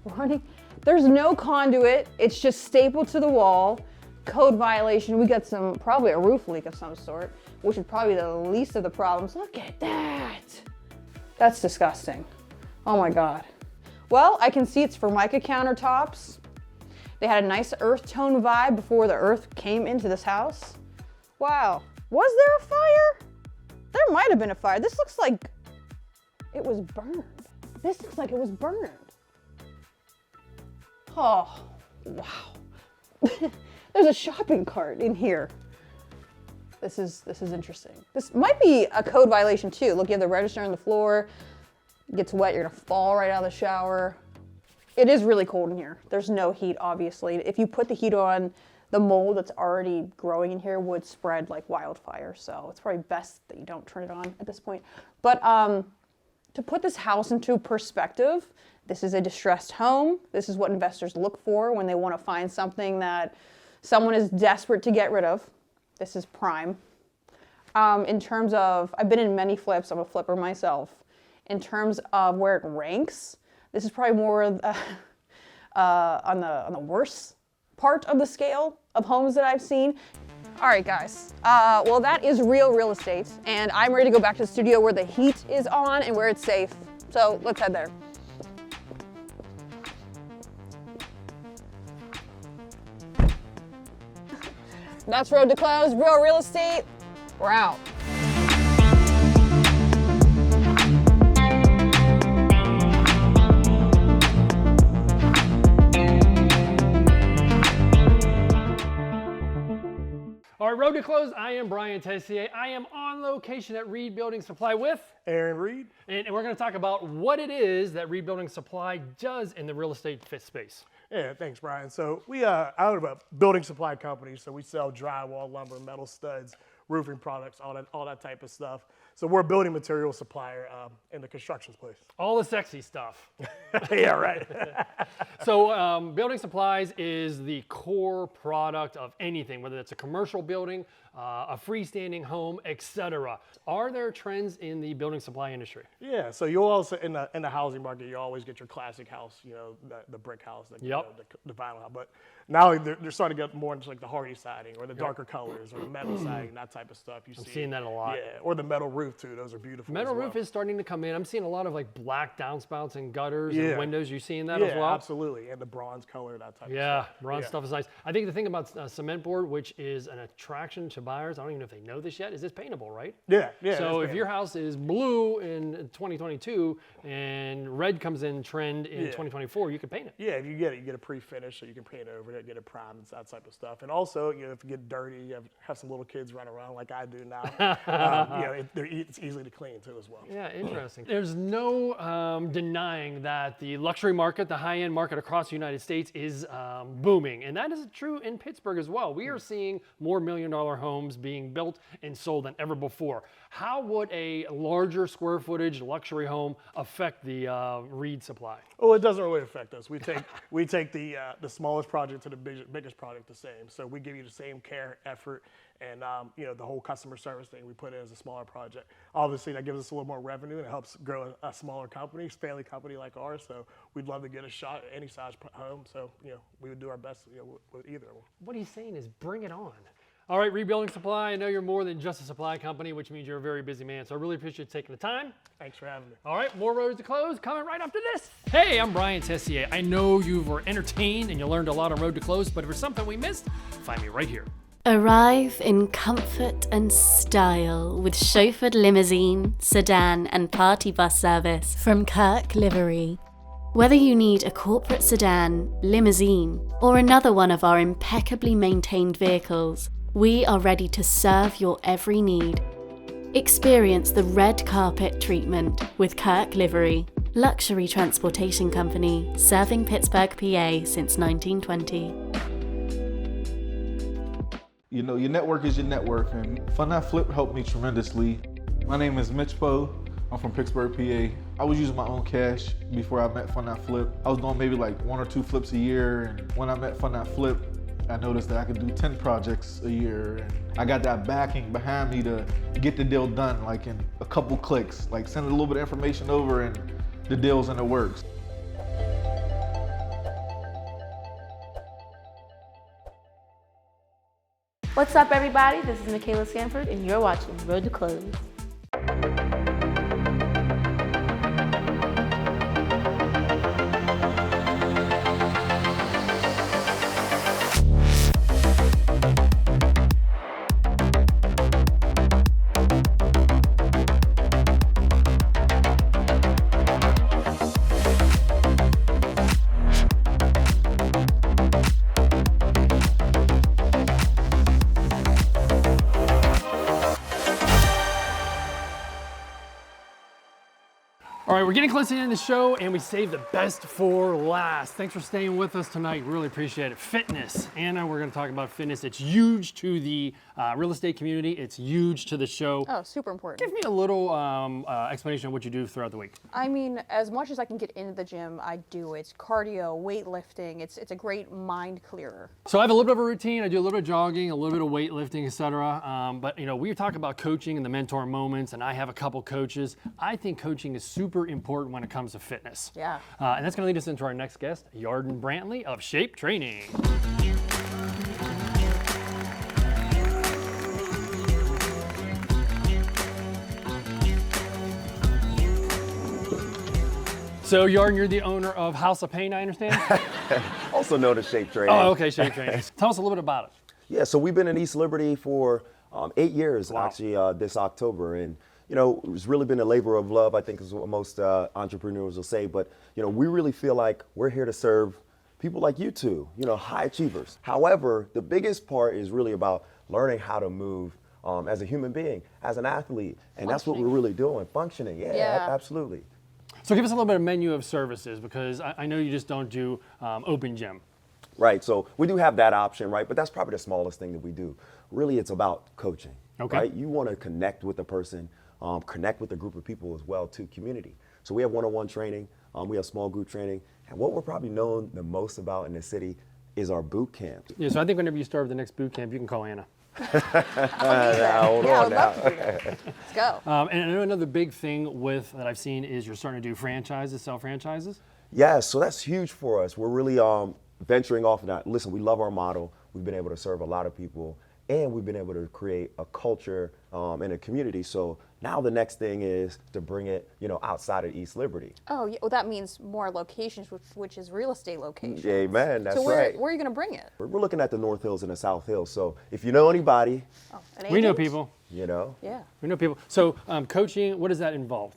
running. There's no conduit. It's just stapled to the wall. Code violation. We got probably a roof leak of some sort, which would probably be the least of the problems. Look at that. That's disgusting. Oh my God. Well, I can see it's Formica countertops. They had a nice earth tone vibe before the earth came into this house. Wow. Was there a fire? There might have been a fire. This looks like it was burned. This looks like it was burned. Oh, wow. There's a shopping cart in here. This is interesting. This might be a code violation too. Look, you have the register on the floor. It gets wet, you're gonna fall right out of the shower. It is really cold in here. There's no heat, obviously. If you put the heat on, the mold that's already growing in here would spread like wildfire. So it's probably best that you don't turn it on at this point. But to put this house into perspective, this is a distressed home. This is what investors look for when they want to find something that someone is desperate to get rid of. This is prime. In terms of, I've been in many flips. I'm a flipper myself. In terms of where it ranks, this is probably more on the worst part of the scale of homes that I've seen. All right, guys. Well, that is real estate, and I'm ready to go back to the studio where the heat is on and where it's safe. So let's head there. That's Road to Close, real estate. We're out. All right, Road to Close. I am Brian Tessier. I am on location at Reed Building Supply with Aaron Reed. And we're going to talk about what it is that Reed Building Supply does in the real estate fit space. Yeah, thanks, Brian. So we are out of a building supply company, so we sell drywall, lumber, metal studs, roofing products, all that type of stuff. So we're a building material supplier in the construction space. All the sexy stuff. Yeah, right. So building supplies is the core product of anything, whether it's a commercial building, a freestanding home, etc. Are there trends in the building supply industry? Yeah, so you'll also, in the housing market, you always get your classic house, you know, the brick house, the vinyl house. But now they're starting to get more into like the hardy siding or the darker colors or the metal siding, that type of stuff. I'm seeing that a lot. Yeah, or the metal roof too. Those are beautiful. Metal as well. roof is starting to come in. I'm seeing a lot of like black downspouts and gutters and windows. You seeing that as well? Yeah, absolutely. And the bronze color, that type of stuff. Yeah, bronze stuff is nice. I think the thing about cement board, which is an attraction to buyers, I don't even know if they know this yet, is this paintable, right? Yeah. So if your house is blue in 2022 and red comes in trend in 2024, you can paint it. Yeah, if you get it, you get a pre-finish, so you can paint over it, get it primed, and that type of stuff. And also, if you get dirty, you have some little kids run around like I do now. It's easy to clean too as well. Yeah, interesting. There's no denying that the luxury market, the high-end market across the United States is booming, and that is true in Pittsburgh as well. We are seeing more million-dollar homes being built and sold than ever before. How would a larger square footage luxury home affect the reed supply? Well, it doesn't really affect us. We take the smallest project to the biggest project the same. So we give you the same care, effort, and the whole customer service thing we put in as a smaller project. Obviously, that gives us a little more revenue and it helps grow a smaller company, family company like ours. So we'd love to get a shot at any size home. So we would do our best with either of them. What he's saying is bring it on. All right, Rebuilding Supply, I know you're more than just a supply company, which means you're a very busy man, so I really appreciate you taking the time. Thanks for having me. All right, more Roads to Close coming right after this. Hey, I'm Brian Tessier. I know you were entertained and you learned a lot on Road to Close, but if there's something we missed, find me right here. Arrive in comfort and style with chauffeured limousine, sedan, and party bus service from Kirk Livery. Whether you need a corporate sedan, limousine, or another one of our impeccably maintained vehicles, we are ready to serve your every need. Experience the red carpet treatment with Kirk Livery, luxury transportation company serving Pittsburgh, PA since 1920. Your network is your network, and Fund That Flip helped me tremendously. My name is Mitch Poe. I'm from Pittsburgh, PA. I was using my own cash before I met Fund That Flip. I was doing maybe like 1 or 2 flips a year, and when I met Fund That Flip, I noticed that I could do 10 projects a year. And I got that backing behind me to get the deal done, like in a couple clicks, like send a little bit of information over and the deal's in the works. What's up, everybody? This is Michaela Sanford, and you're watching Road to Close. All right, we're getting close to the end of the show, and we saved the best for last. Thanks for staying with us tonight. Really appreciate it. Fitness. Anna, we're going to talk about fitness. It's huge to the real estate community. It's huge to the show. Oh, super important. Give me a little explanation of what you do throughout the week. I mean, as much as I can get into the gym, I do. It's cardio, weightlifting. It's a great mind clearer. So I have a little bit of a routine. I do a little bit of jogging, a little bit of weightlifting, etc. But we talk about coaching and the mentor moments, and I have a couple coaches. I think coaching is super important when it comes to fitness. Yeah. And that's going to lead us into our next guest, Yarden Brantley of Shape Training. So Yarden, you're the owner of House of Pain, I understand? Also known as Shape Training. Oh, okay, Shape Training. Tell us a little bit about it. Yeah, so we've been in East Liberty for 8 years, actually, this October. And, it's really been a labor of love, I think is what most entrepreneurs will say. But, we really feel like we're here to serve people like you two, high achievers. However, the biggest part is really about learning how to move as a human being, as an athlete. And that's what we're really doing, functioning. Yeah. Absolutely. So give us a little bit of menu of services, because I know you just don't do open gym. Right, so we do have that option, right? But that's probably the smallest thing that we do. Really, it's about coaching, right? You want to connect with a person, connect with a group of people as well, too, community. So we have one-on-one training, we have small group training, and what we're probably known the most about in the city is our boot camp. Yeah, so I think whenever you start the next boot camp, you can call Anna. Hold on now. Let's go. And I know another big thing that I've seen is you're starting to do franchises, sell franchises. Yeah, so that's huge for us. We're really venturing off of that. Listen, we love our model. We've been able to serve a lot of people, and we've been able to create a culture and a community. So, Now the next thing is to bring it, outside of East Liberty. Oh, yeah. Well, that means more locations, which is real estate locations. Amen. That's so where, right. where are you going to bring it? We're looking at the North Hills and the South Hills. So if you know anybody, We know people. Yeah. We know people. So coaching, what does that involve?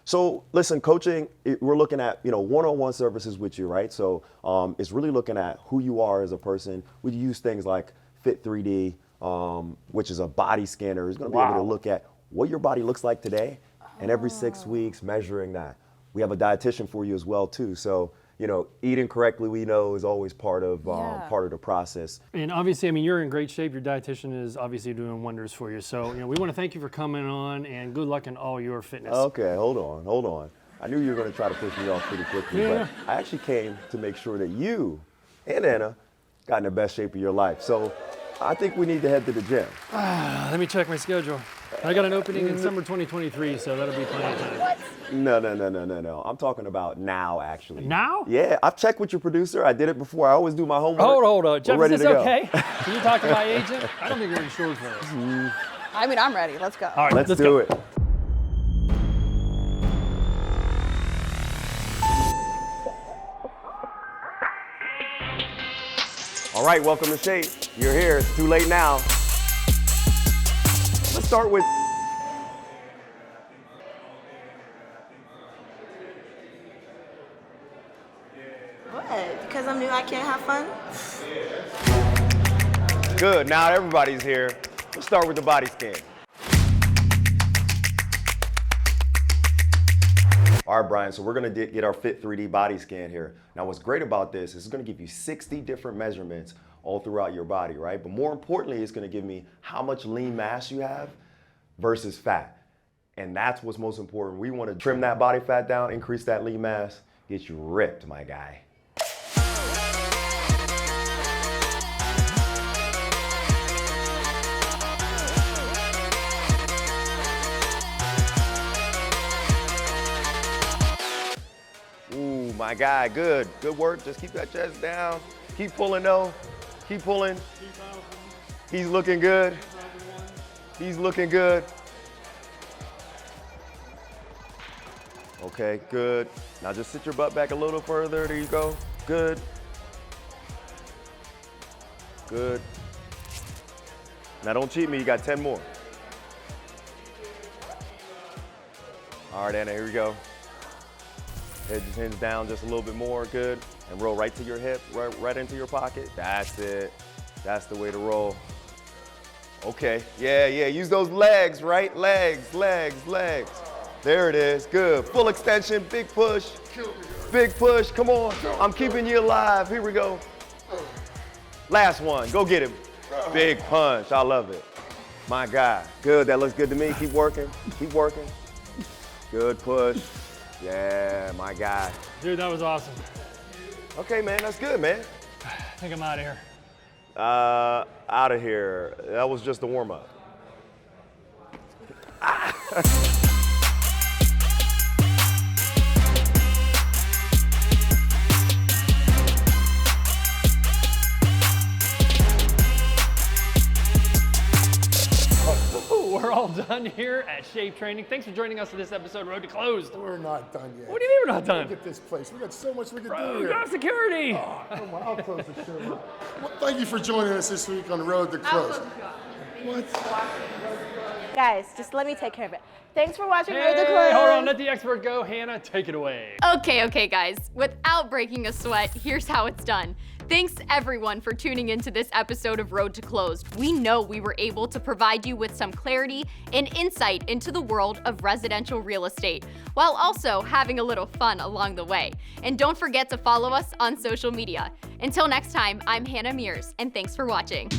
So listen, coaching, we're looking at, one-on-one services with you, right? So it's really looking at who you are as a person. We use things like Fit 3D, which is a body scanner. It's going to be able to look at what your body looks like today, and every 6 weeks measuring that. We have a dietitian for you as well too. So eating correctly, we know, is always part of the process. And obviously, I mean, you're in great shape. Your dietitian is obviously doing wonders for you. So, we want to thank you for coming on, and good luck in all your fitness. Okay, hold on. I knew you were going to try to push me off pretty quickly, but I actually came to make sure that you and Anna got in the best shape of your life. So I think we need to head to the gym. Let me check my schedule. I got an opening in summer 2023, so that'll be plenty of time. What? No. I'm talking about now, actually. Now? Yeah, I've checked with your producer. I did it before. I always do my homework. Hold on. Jeff, We're ready is this to go. okay? Can you talk to my agent? I don't think you're insured for this. I mean, I'm ready. Let's go. All right, let's do it. All right, welcome to Shape. You're here. It's too late now. Let's start with What? Because I'm new, I can't have fun? good. Now everybody's here. Let's start with the body scan. All right, Brian, so we're gonna get our Fit 3D body scan here. Now what's great about this is it's gonna give you 60 different measurements all throughout your body, right? But more importantly, it's gonna give me how much lean mass you have versus fat. And that's what's most important. We wanna trim that body fat down, increase that lean mass, get you ripped, my guy. Ooh, my guy, good. Good work. Just keep that chest down. Keep pulling though. Keep pulling. He's looking good. He's looking good. Okay, good. Now just sit your butt back a little further. There you go. Good. Good. Now don't cheat me. You got 10 more. All right, Anna, here we go. Head just hinge down just a little bit more, good. And roll right to your hip, right into your pocket. That's it. That's the way to roll. Okay, yeah, use those legs, right? Legs. There it is, good. Full extension, big push. Big push, come on. I'm keeping you alive, here we go. Last one, go get him. Big punch, I love it. My guy, good, that looks good to me. Keep working. Good push. Yeah, my guy. Dude, that was awesome. Okay, man, that's good, man. I think I'm out of here. Out of here. That was just a warm-up. We're all done here at Shape Training. Thanks for joining us for this episode, Road to Closed. We're not done yet. What do you mean we're not done? Look at this place. We got so much we can Bro, do we here. got security. Oh, come on, I'll close the show up. Well, thank you for joining us this week on the Road to Closed. What? Guys, just let me take care of it. Thanks for watching Hey, Road to Closed. hold on, let the expert go. Hannah, take it away. Okay, guys. Without breaking a sweat, here's how it's done. Thanks everyone for tuning into this episode of Road to Closed. We know we were able to provide you with some clarity and insight into the world of residential real estate, while also having a little fun along the way. And don't forget to follow us on social media. Until next time, I'm Hannah Mears, and thanks for watching.